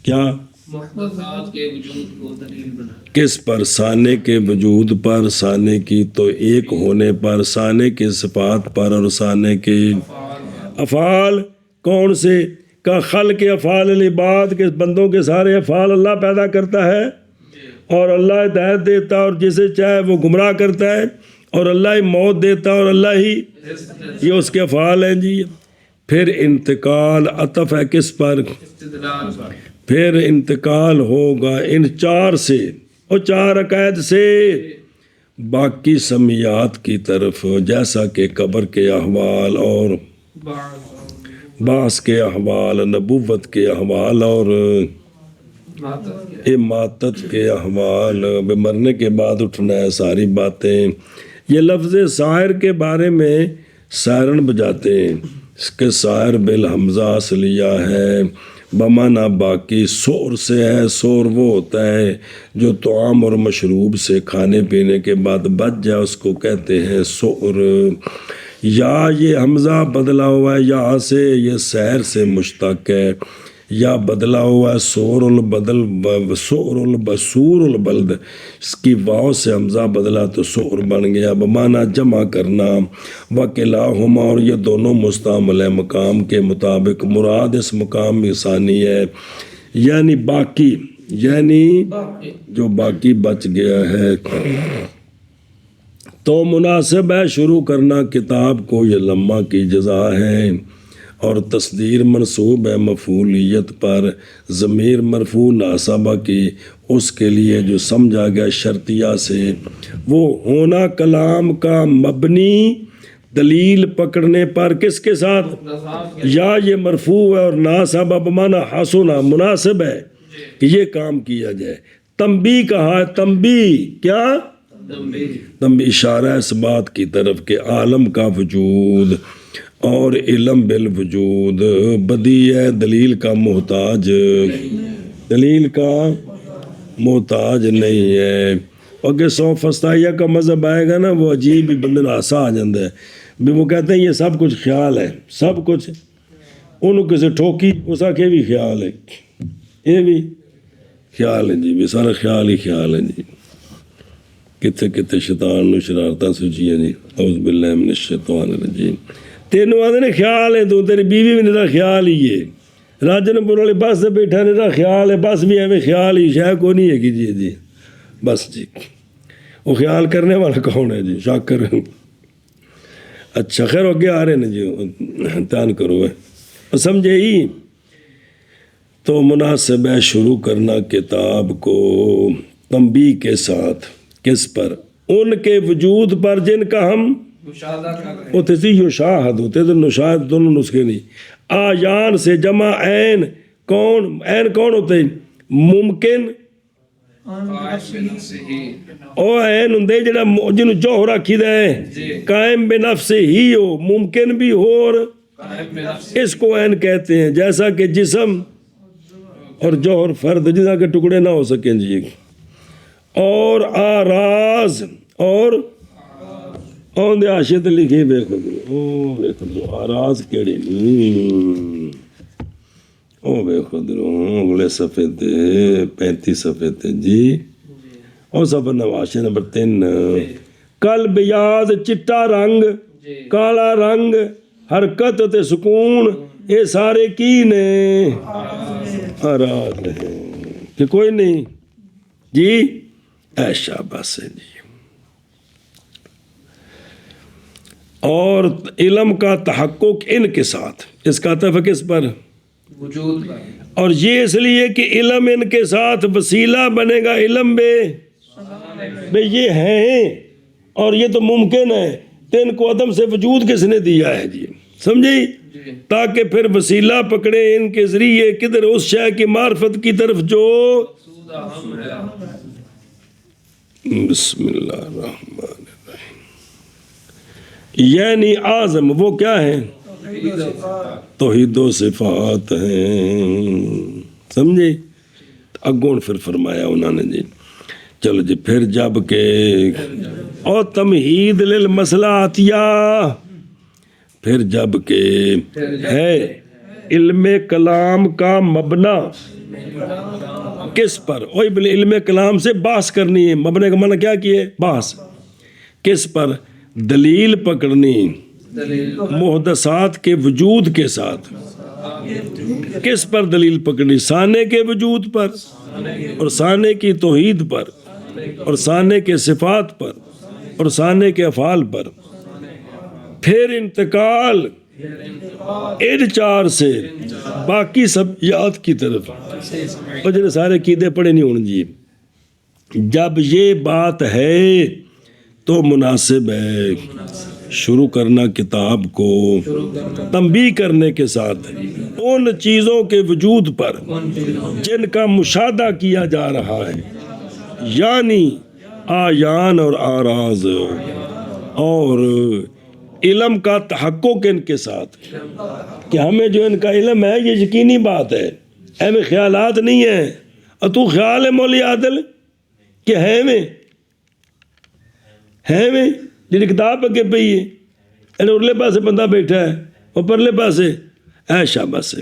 کیا محدثات کے وجود کو دلیل بنا کس پر؟ ثانی کے وجود پر، ثانی کی تو ایک ہونے پر، ثانی کے صفات پر، اور ثانی کے افعال کون سے؟ کا خلق افعال العباد کے بندوں کے سارے افعال اللہ پیدا کرتا ہے، اور اللہ ہدایت دیتا ہے، اور جسے چاہے وہ گمراہ کرتا ہے، اور اللہ ہی موت دیتا ہے، اور اللہ ہی یہ اس کے افعال ہیں جی۔ پھر انتقال عطف ہے کس پر؟ استدلال پر۔ پھر انتقال ہوگا ان چار سے اور چار عقائد سے باقی سمیات کی طرف، جیسا کہ قبر کے احوال اور بعث کے احوال، نبوت کے احوال اور اماتت کے احوال، مرنے کے بعد اٹھنا ہے، ساری باتیں۔ یہ لفظ سائر کے بارے میں سائرن بجاتے ہیں، اس کے سائر بالحمزہ اصلیہ ہے، بمانا باقی، سور سے ہے۔ سور وہ ہوتا ہے جو طعام اور مشروب سے کھانے پینے کے بعد بچ جائے، اس کو کہتے ہیں سور۔ یا یہ حمزہ بدلا ہوا ہے یا سے، یہ سیر سے مشتق ہے، یا بدلا ہوا ہے سور البدل، سور البسور البلد، اس کی واو سے حمزہ بدلا تو سور بن گیا، بمانا جمع کرنا۔ وکلاہما، اور یہ دونوں مستعمل مقام کے مطابق، مراد اس مقام ثانی ہے، یعنی باقی یعنی جو باقی بچ گیا ہے، تو مناسب ہے شروع کرنا کتاب کو، یہ لمحہ کی جزا ہے، اور تصدیر منصوب ہے مفعولیت پر، ضمیر مرفوع ناسبہ کی اس کے لیے جو سمجھا گیا شرطیہ سے، وہ ہونا کلام کا مبنی دلیل پکڑنے پر کس کے ساتھ، یا یہ مرفوع ہے اور ناسبہ بمعنی حسنا مناسب ہے کہ یہ کام کیا جائے۔ تنبیہ کہا ہے، تنبیہ کیا؟ تنبیہ اشارہ اس بات کی طرف کہ عالم کا وجود اور علم بالوجود بدیع ہے، دلیل کا محتاج، دلیل کا محتاج نہیں ہے۔ اور کہ سو فستائیہ کا مذہب آئے گا نا، وہ عجیب ہی بندے ہاسا آ جاتا ہے بھی، وہ کہتے ہیں یہ سب کچھ خیال ہے، سب کچھ انہوں کسے ٹھوکی اس کے بھی خیال ہے، یہ بھی خیال ہے جی، بھی سارا خیال ہی خیال ہے جی، کتے کتے شیطان نو شرارتاں سوچیاں جی، اعوذ باللہ من الشیطان الرجیم۔ تینوں آدھے نے خیال ہے، تو تیری بیوی بھی میرا خیال ہی ہے، راجن پور والے بس سے بیٹھا میرا خیال ہے، بس بھی ایویں خیال ہی شاید کو نہیں ہے کہ جی بس جی، وہ خیال کرنے والا کون ہے جی؟ شاکر۔ اچھا خیر آگے آ رہے ہیں جی، دھیان کرو ہے، سمجھے ہی؟ تو مناسب ہے شروع کرنا کتاب کو تنبیہ کے ساتھ، کس پر؟ ان کے وجود پر جن کا ہم مشاہدہ کر رہے ہیں۔ ہوتے تھی یشاہد ہوتے تھے، نشاہد دونوں نسخے نہیں۔ آیان سے جمع عین، کون عین کون ہوتے ہیں؟ ممکن او عین ہوں جڑا جنوں جوہر آکھیدا ہے، قائم بنفس ہی ہو، ممکن بھی ہو، اور اس کو عین کہتے ہیں، جیسا کہ جسم اور جوہر فرد جیسا کہ ٹکڑے نہ ہو سکیں جی۔ اور آراز اور دے آشیت لکھی دیکھو دو آراز کیڑی دیکھو اگلے صفحے تے 35 صفحے تے جی، اور صفحہ نواشے نمبر 3، کل بیاض چٹا رنگ، کالا رنگ، حرکت تے سکون، یہ سارے کی نے آراز ہیں کہ کوئی نہیں جی، ایشا بس ہے جی۔ اور علم کا تحقق ان کے ساتھ، اس کا عطف کس پر؟ وجود پر۔ اور یہ اس لیے کہ علم ان کے ساتھ وسیلہ بنے گا، علم بے یہ ہیں اور یہ تو ممکن ہے، تو ان کو عدم سے وجود کس نے دیا ہے جی، سمجھے؟ تاکہ پھر وسیلہ پکڑے ان کے ذریعے کدھر، اس شے کی معرفت کی طرف جو بسم اللہ الرحمن الرحیم، یعنی اعظم وہ کیا ہیں؟ توحید و صفات ہیں، سمجھے؟ اگون پھر فرمایا انہوں نے جی، چلو جی، پھر جب کہ اور تمہید للمسئلہ عطیہ، پھر جب کہ ہے علم کلام کا مبنا کس پر؟ علم کلام سے بحث کرنی ہے، مبنے کا معنی کیا کیے؟ بحث، کس پر؟ دلیل پکڑنی محدثات کے وجود کے ساتھ، کس پر دلیل پکڑنی؟ ثانے کے وجود پر، اور ثانے کی توحید پر، اور ثانے کے صفات پر، اور ثانے کے افعال پر، پھر انتقال ان چار سے باقی سب یاد کی طرف، اور جنہیں سارے قیدے پڑے نہیں ہونے جی۔ جب یہ بات ہے تو مناسب ہے شروع کرنا کتاب کو تنبیہ کرنے کے ساتھ ان چیزوں کے وجود پر جن کا مشاہدہ کیا جا رہا ہے، یعنی آیان اور آراز، اور علم کا تحقق ان کے ساتھ، کہ ہمیں جو ان کا علم ہے یہ یقینی بات ہے، ہمیں خیالات نہیں ہیں۔ اور تو خیال ہے مولی عادل کہ ہے میں جی کتاب اگے پئی ہے، ارلے پاسے بندہ بیٹھا ہے اور پرلے پاسے ایشا بس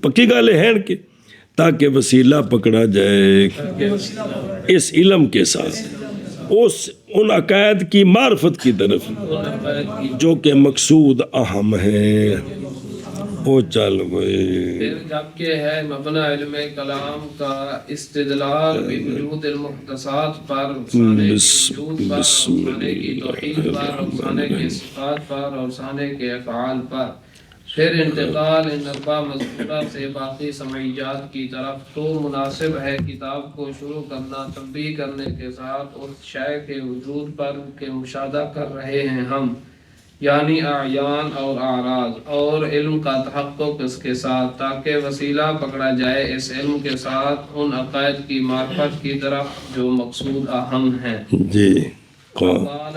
پکی گل ہے کہ تاکہ وسیلہ پکڑا جائے اس علم کے ساتھ ان عقائد کی معرفت کی طرف جو کہ مقصود اہم ہے، وہ چل گئی. پھر جبکہ ہے مبنی علم کلام کا استدلال بوجود المحدثات پر، افسانے کے وجود پر، افسانے کی توحید پر، افسانے کے صفات پر، افسانے کے افعال پر. پھر انتقال ان اربع مذکورہ سے باقی سمعیات کی طرف، تو مناسب ہے کتاب کو شروع کرنا تنبیہ کرنے کے ساتھ اس شے کے وجود پر کہ مشاہدہ کر رہے ہیں ہم، یعنی اعیان اور اعراض، اور علم کا تحقق اس کے ساتھ، تاکہ وسیلہ پکڑا جائے اس علم کے ساتھ ان عقائد کی معرفت کی طرف جو مقصود اہم ہیں. جی قال اہل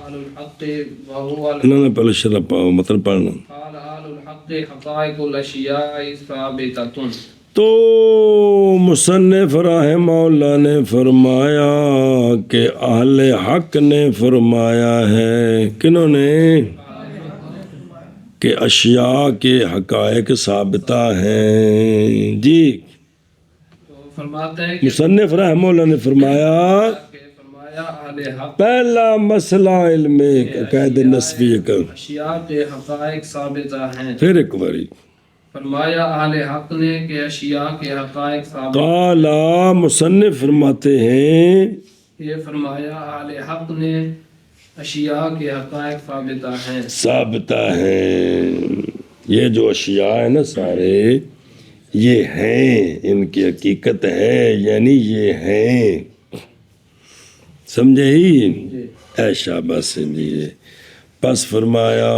الحق وهو انہوں نے پہلے شرح پاؤ مطلب پڑھنا. قال اہل الحق حقائق الاشیاء ثابتۃ. تو مصنف رحمہ اللہ نے فرمایا کہ اہل حق نے فرمایا ہے، کنہوں نے؟ کہ اشیاء کے حقائق ثابتہ ہیں. جی تو فرماتے ہیں کہ مصنف رحمہ اللہ نے فرمایا اہل حق پہلا مسئلہ علم عقائد نسبی کا. اشیاء کے حقائق ثابتہ ہیں. پھر ایک باری فرمایا اہل حق نے کہ اشیاء کے حقائق ثابت. قال مصنف فرماتے ہیں، یہ فرمایا اہل حق نے اشیاء کے حقائق ثابتہ ہیں. ثابتہ ہیں. یہ جو اشیاء ہیں نا سارے یہ ہیں، ان کی حقیقت ہے، یعنی یہ ہیں. سمجھے ہی؟ اے شاباش سمجھیے. پس فرمایا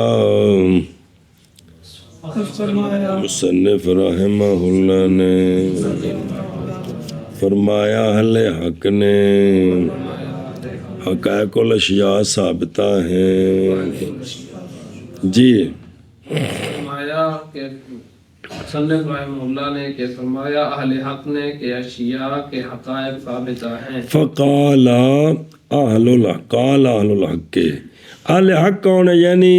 مصنف رحمہ اللہ نے فرمایا اہل حق نے حقائق الاشیاء ثابتہ ہیں. جی فرمایا کہ مصنف رحمہ اللہ نے کہ فرمایا اہل حق نے کہ اشیاء کے حقائق ثابتہ ہیں. فقال اہل الحق، قال اہل الحق کے اہل حق کون ہے؟ یعنی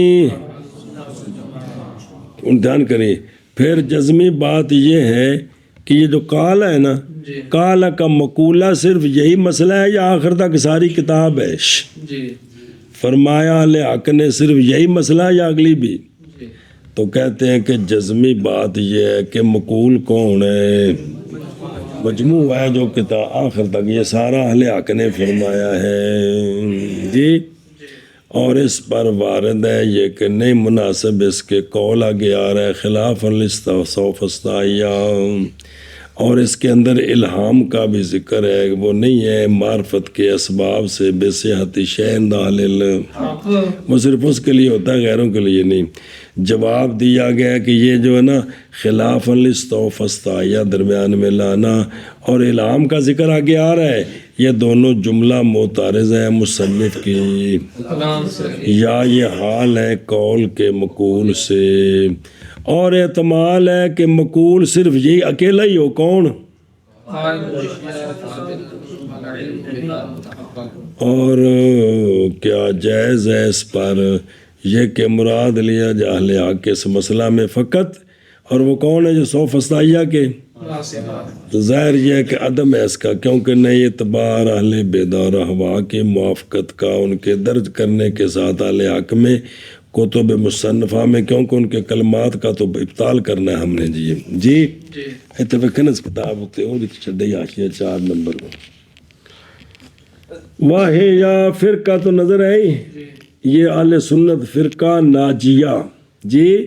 دھیان کریں. پھر جزمی بات یہ ہے کہ یہ جو قال ہے نا، قال کا مقولہ صرف یہی مسئلہ ہے یا آخر تک ساری کتاب ہے؟ جی فرمایا اہل حق نے صرف یہی مسئلہ ہے یا اگلی بھی؟ تو کہتے ہیں کہ جزمی بات یہ ہے کہ مقول کون ہے؟ مجموع ہے جو کتاب آخر تک یہ سارا اہل حق نے فرمایا ہے. جی اور اس پر وارد ہے یہ کہ نہیں مناسب اس کے قول آگے آ رہا ہے خلاف الاستوفستائیہ، اور اس کے اندر الہام کا بھی ذکر ہے. وہ نہیں ہے معرفت کے اسباب سے بے صحت شین دالل، وہ صرف اس کے لیے ہوتا ہے، غیروں کے لیے نہیں. جواب دیا گیا کہ یہ جو ہے نا خلاف الاستوفستائیہ درمیان میں لانا اور الہام کا ذکر آگے آ رہا ہے، یہ دونوں جملہ معترض ہے مصنف کی، یا یہ حال ہے قول کے مقول سے، اور احتمال ہے کہ مقول صرف یہی اکیلا ہی ہو. کون؟ اور کیا جائز ہے اس پر یہ کہ مراد لیا جا اہل حق کے اس مسئلہ میں فقط، اور وہ کون ہے جو سوفستائیہ کے؟ تو ظاہر یہ ہے کہ عدم ہے اس کا، کیونکہ نئی اعتبار اہل بیدار ہوا کی موافقت کا ان کے درج کرنے کے ساتھ اہل حق میں کتب مصنفہ میں، کیونکہ ان کے کلمات کا تو ابطال کرنا ہے ہم نے. جی اتفقنس کتاب ہوتے ہو چھڑے آشیہ 4 نمبر واہ یا فرقہ تو نظر ہے یہ اہل سنت فرقہ ناجیہ. جی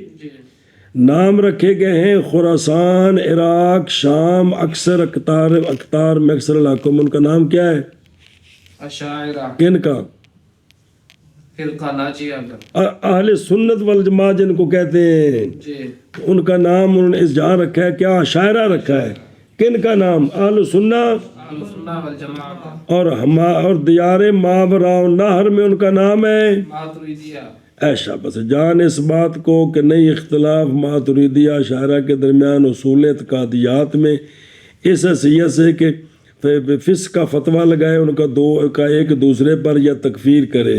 نام رکھے گئے ہیں خراسان، عراق، شام، اکثر اقطار میں اکثر علاقوں میں. ان کا نام کیا ہے؟ اشاعرہ. کن کا؟ فرقہ ناجیہ کا. اہل سنت والجماعت جن کو کہتے ہیں، ان کا نام انہوں نے جہاں رکھا ہے کیا؟ اشاعرہ رکھا ہے. کن کا نام؟ اہل سنت اور دیار ماورا النہر میں ان کا نام ہے ماتریدیہ. ایشا. بس جان اس بات کو کہ نئی اختلاف ماتریدیہ شاعرہ کے درمیان اصول اعتقادیات میں اس حیثیت سے کہ فسق کا فتویٰ لگائے ان کا ایک دوسرے پر یا تکفیر کرے،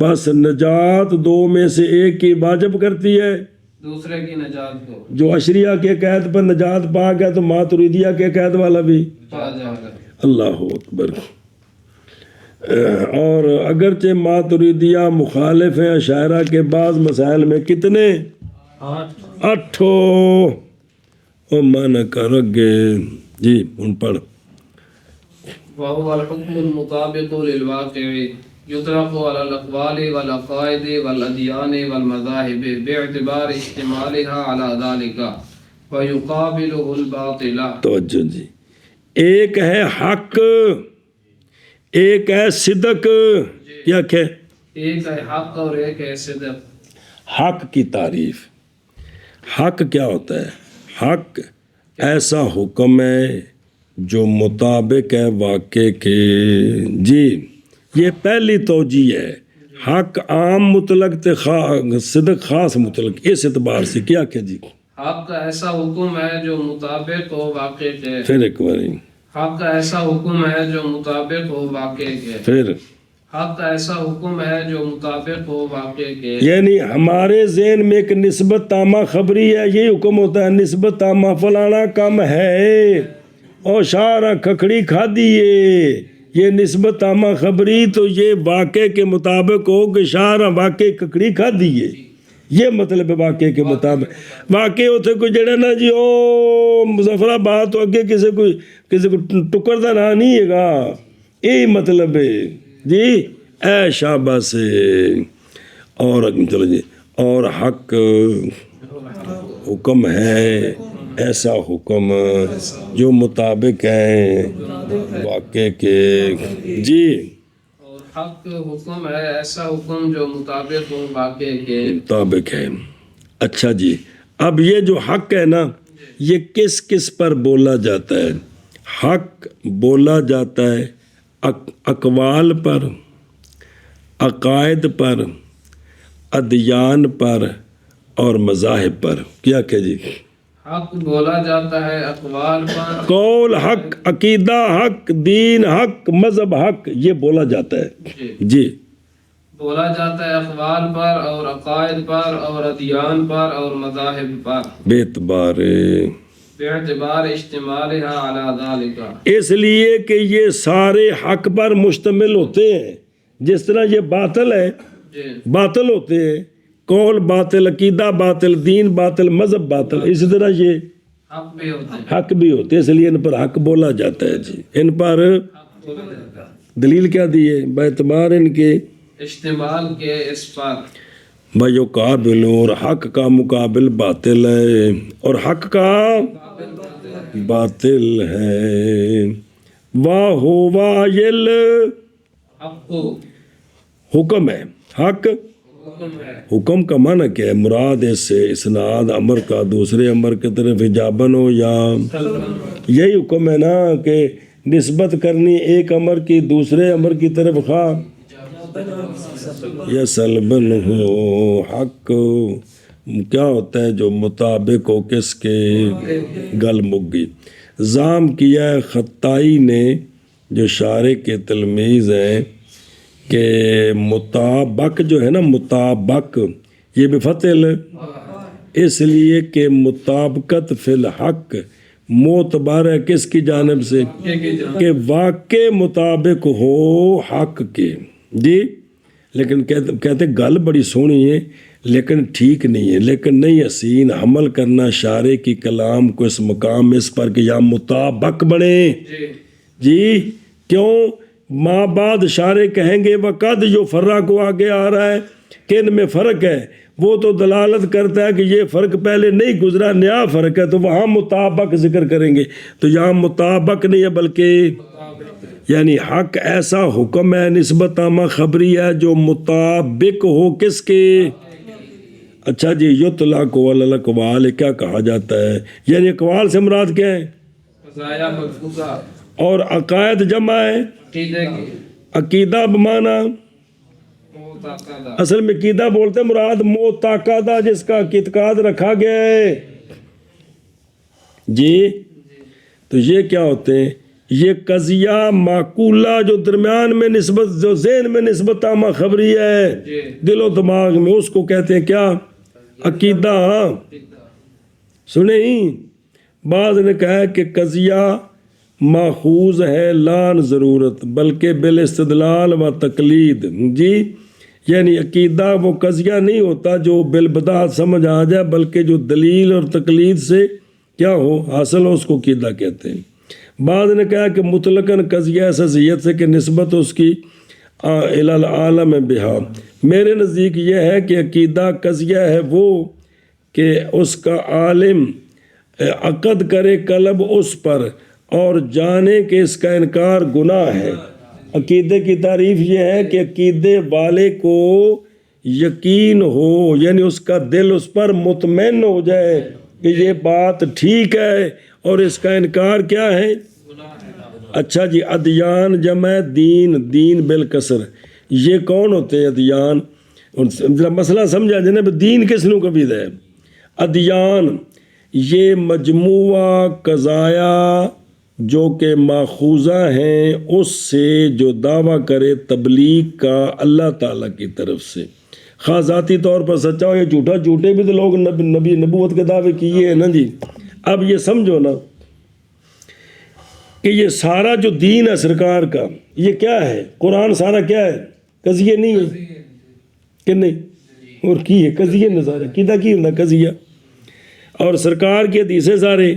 بس نجات دو میں سے ایک کی واجب کرتی ہے، دوسرے کی نجات کو. جو اشریہ کے قید پر نجات پا گیا تو ماتریدیہ کے قید والا بھی پا جائے گا. اللہ اکبر. اور اگرچہ ماتریدیہ مخالف ہیں اشاعرہ کے بعض مسائل میں، کتنے؟ اٹھو او مانا کر اگے جی ہن پڑھ وهو الحكم المطابق للواقع يطلق على الأقوال والعقائد والأديان والمذاهب باعتبار اشتمالها على ذلك ويقابله الباطل. توجہ جی، ایک ہے حق، ایک ہے صدق. کیا کہ ایک ہے حق اور ایک ہے صدق. حق کی تعریف. حق کیا ہوتا ہے؟ حق ایسا حکم ہے جو مطابق ہے واقع کے. جی یہ پہلی توجیہ ہے. حق عام مطلق تے صدق خاص مطلق. اس اعتبار سے کیا کہ جی حق کا ایسا حکم ہے جو مطابق ہو واقع کے. پھر ایک باری حق کا ایسا حکم ہے جو مطابق ہو واقع کے. پھر حق کا ایسا حکم ہے جو مطابق ہو واقع کے. یعنی ہمارے ذہن میں ایک نسبت تامہ خبری ہے، یہی حکم ہوتا ہے. نسبت تامہ فلانا کم ہے اور شارہ کھکڑی کھا دیے، یہ نسبت تامہ خبری تو یہ واقع کے مطابق ہو کہ شارہ واقع کھکڑی کھا دیے. یہ مطلب ہے واقع کے مطابق. واقع ہوتے کوئی جڑا نا جی او مظفر آباد تو اگے کسی کو ٹکر دا نہ نہیں ہے گا. یہی مطلب ہے جی. اے شابہ سے اور چلو جی. اور حق حکم ہے ایسا حکم جو مطابق ہے واقع کے. جی اور حق حکم ہے ایسا حکم جو مطابق ہو واقع کے. مطابق ہے. اچھا جی، اب یہ جو حق ہے نا یہ کس کس پر بولا جاتا ہے؟ حق بولا جاتا ہے اقوال پر، عقائد پر، ادیان پر اور مذاہب پر. کیا کہ جی حق بولا جاتا ہے اقوال پر، قول حق، عقیدہ حق، دین حق، مذہب حق، یہ بولا جاتا ہے. جی بولا جاتا ہے اقوال پر اور عقائد پر اور ادیان پر اور مذاہب پر بے اعتبار اشتمالها على ذلك. اس لیے کہ یہ سارے حق پر مشتمل ہوتے ہیں. جس طرح یہ باطل ہے، باطل ہوتے ہیں، قول باطل، عقیدہ باطل، دین باطل، مذہب باطل، اسی طرح یہ حق بھی ہوتے ہیں. حق بھی ہوتے ہیں. اس لیے ان پر حق بولا جاتا ہے. جی ان پر دلیل کیا دی ہے؟ باعتبار ان کے استعمال کے اس پر بَيُقَابِلُ، اور حق کا مقابل باطل ہے اور حق کا باطل ہے. وَهُوَ حق حکم ہے. حق حکم ہے. حکم کا معنی کیا ہے؟ مراد اس سے اسناد امر کا دوسرے امر کی طرف ایجابن ہو یا یہی حکم ہے نا کہ نسبت کرنی ایک امر کی دوسرے امر کی طرف خواہ یا سلبن ہو. حق کیا ہوتا ہے؟ جو مطابق ہو کس کے؟ گل مگی. زام کیا ہے خطائی نے جو شارح کے تلمیذ ہیں کہ مطابق جو ہے نا، مطابق یہ بفتح اس لیے کہ مطابقت فی الحق معتبر ہے کس کی جانب سے؟ کہ واقع مطابق ہو حق کے. جی لیکن کہتے گل بڑی سونی ہے لیکن ٹھیک نہیں ہے، لیکن نہیں حسین حمل کرنا شارع کی کلام کو اس مقام اس پر کہ یا مطابق بنے. جی کیوں؟ ماں بعد شارع کہیں گے وقد جو فرق کو آگے آ رہا ہے کہ ان میں فرق ہے، وہ تو دلالت کرتا ہے کہ یہ فرق پہلے نہیں گزرا، نیا فرق ہے، تو وہاں مطابق ذکر کریں گے. تو یہاں مطابق نہیں ہے بلکہ یعنی حق ایسا حکم ہے نسبت تامہ خبری ہے جو مطابق ہو کس کے؟ اچھا جی. یطلق علی الاقوال کیا کہا جاتا ہے؟ یعنی اقوال سے مراد کیا ہے؟ مزایا ملفوظہ. اور عقائد جمع ہے عقیدہ بمانا اصل میں عقیدہ بولتے مراد معتقدہ جس کا اعتقاد رکھا گیا ہے. جی تو یہ کیا ہوتے ہیں؟ یہ قضیہ معقولہ جو درمیان میں نسبت، جو ذہن میں نسبت تامہ خبری ہے دل و دماغ میں، اس کو کہتے ہیں کیا؟ عقیدہ. سنیں بعض نے کہا کہ قضیہ ماخوذ ہے لان ضرورت بلکہ بالاستدلال و تقلید. جی یعنی عقیدہ وہ قضیہ نہیں ہوتا جو بالبداہت سمجھ آ جائے، بلکہ جو دلیل اور تقلید سے کیا ہو حاصل ہو، اس کو عقیدہ کہتے ہیں۔ بعض نے کہا کہ مطلقاً قضیہ اساسیت سے کہ نسبت اس کی الی العالم بہا۔ میرے نزدیک یہ ہے کہ عقیدہ قضیہ ہے وہ کہ اس کا عالم عقد کرے قلب اس پر اور جانے کہ اس کا انکار گناہ ہے۔ عقیدے کی تعریف یہ ہے کہ عقیدے والے کو یقین ہو، یعنی اس کا دل اس پر مطمئن ہو جائے کہ یہ بات ٹھیک ہے اور اس کا انکار کیا ہے؟ اچھا جی، ادیان جمع دین، دین بالکسر، یہ کون ہوتے ہیں ادیان؟ مسئلہ سمجھا جناب، دین کس نو کبھی ہے؟ ادیان یہ مجموعہ قضایا جو کہ ماخوذہ ہیں اس سے جو دعویٰ کرے تبلیغ کا اللہ تعالیٰ کی طرف سے، خواہ ذاتی طور پر سچا ہو یا جھوٹا۔ جھوٹے بھی تو لوگ نبی نبوت کے دعوے کیے ہیں نا جی۔ اب یہ سمجھو نا کہ یہ سارا جو دین ہے سرکار کا، یہ کیا ہے؟ قرآن سارا کیا ہے؟ قضیہ نہیں ہے کہ نہیں؟ اور کی ہے قضیہ نہ سارے کیدا کی ہونا قضیہ، اور سرکار کی حدیثیں سارے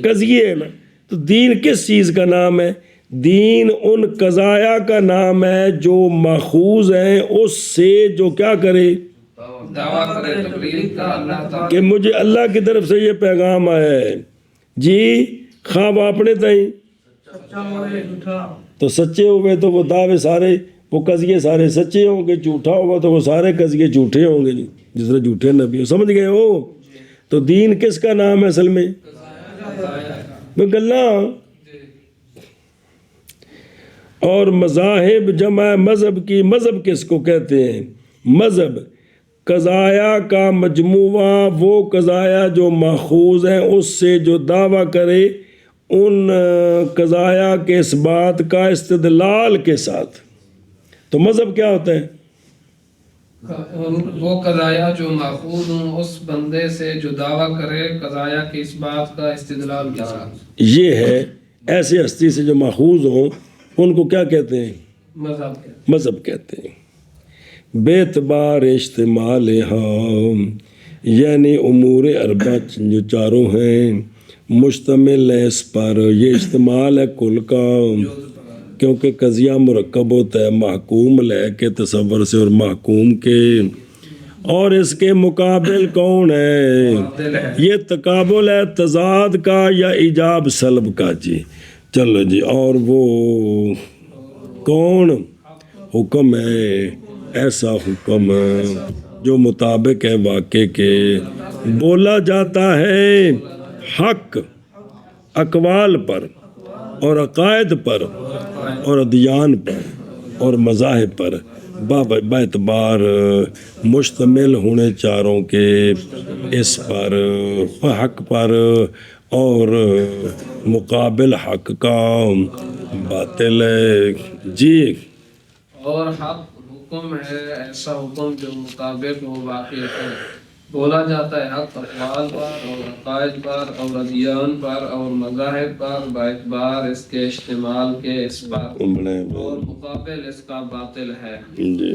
قضیے ہے نا۔ تو دین کس چیز کا نام ہے؟ دین ان قضایا کا نام ہے جو ماخوذ ہیں اس سے جو کیا کرے، دعویٰ کرے تبلیغ کا اللہ تعالیٰ کہ مجھے اللہ کی طرف سے یہ پیغام آیا ہے جی، خواب اپنے تئیں تو سچے ہوئے تو وہ دعوے سارے، وہ قضیے سارے سچے ہوں گے، جھوٹا ہوگا تو وہ سارے قضیے جھوٹے ہوں گے جی، جس طرح جھوٹے نبی ہو۔ سمجھ گئے ہو؟ تو دین کس کا نام ہے اصل میں؟ گلا۔ اور مذاہب جمع مذہب کی، مذہب کس کو کہتے ہیں؟ مذہب قضایا کا مجموعہ، وہ قضایا جو ماخوذ ہیں اس سے جو دعویٰ کرے ان قضایا کے اس بات کا استدلال کے ساتھ۔ تو مذہب کیا ہوتا ہے؟ وہ قضایا جو ماخوذ ہوں اس بندے سے جو دعویٰ کرے قضایا کی اس بات کا استدلال کے ساتھ۔ یہ ہے ایسے ہستی سے جو ماخوذ ہوں ان کو کیا کہتے ہیں؟ مذہب کہتے ہیں۔ بے اعتبار اجتماع یعنی امور اربع جو چاروں ہیں مشتمل ہے اس پر، یہ استعمال ہے کل کا، کیونکہ قضیہ مرکب ہوتا ہے محکوم لے کے تصور سے اور محکوم کے، اور اس کے مقابل کون ہے؟ یہ تقابل ہے تضاد کا یا ایجاب سلب کا جی۔ چلو جی، اور وہ کون؟ حکم ہے، ایسا حکم جو مطابق ہے واقع کے، بولا جاتا ہے حق اقوال پر اور عقائد پر اور ادیان پر اور مذاہب پر باعتبار مشتمل ہونے چاروں کے اس پر، حق پر اور مقابل حق کا باطل ہے جی۔ اور حق حکم ہے، ایسا حکم جو مطابق ہو واقع ہے، بولا جاتا ہے حق اقوال پر اور عقائد پر اور ادیان پر اور مذاہب پر باعتبار اس کے اشتمال کے اس پر، اور مقابل اس کا باطل ہے جی۔